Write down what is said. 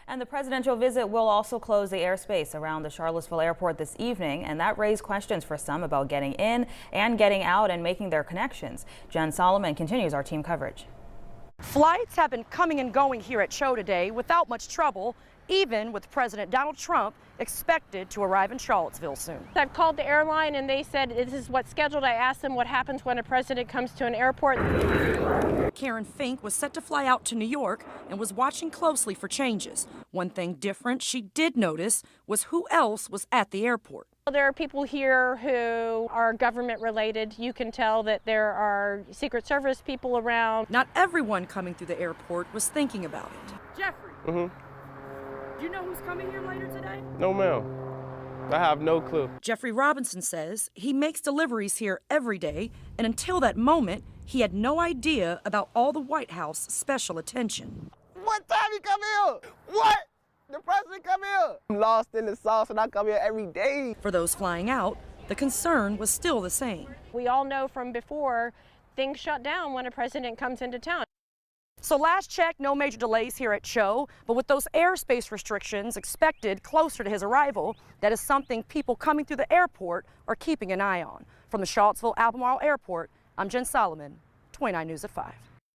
And the presidential visit will also close the airspace around the Charlottesville Airport this evening, and that raised questions for some about getting in and getting out and making their connections. Jen Solomon continues our team coverage. Flights have been coming and going here at Cho today without much trouble, even with President Donald Trump expected to arrive in Charlottesville soon. I've called the airline and they said this is what's scheduled. I asked them what happens when a president comes to an airport. Karen Fink was set to fly out to New York and was watching closely for changes. One thing different she did notice was who else was at the airport. There are people here who are government related. You can tell that there are Secret Service people around. Not everyone coming through the airport was thinking about it. Jeffrey. Do you know who's coming here later today? No, ma'am. I have no clue. Jeffrey Robinson says he makes deliveries here every day, and until that moment, he had no idea about all the White House special attention. What time you come here? What? The president come here? I'm lost in the sauce and I come here every day. For those flying out, the concern was still the same. We all know from before, things shut down when a president comes into town. So last check, no major delays here at Cho, but with those airspace restrictions expected closer to his arrival, that is something people coming through the airport are keeping an eye on. From the Charlottesville Albemarle Airport, I'm Jen Solomon, 29 News at 5.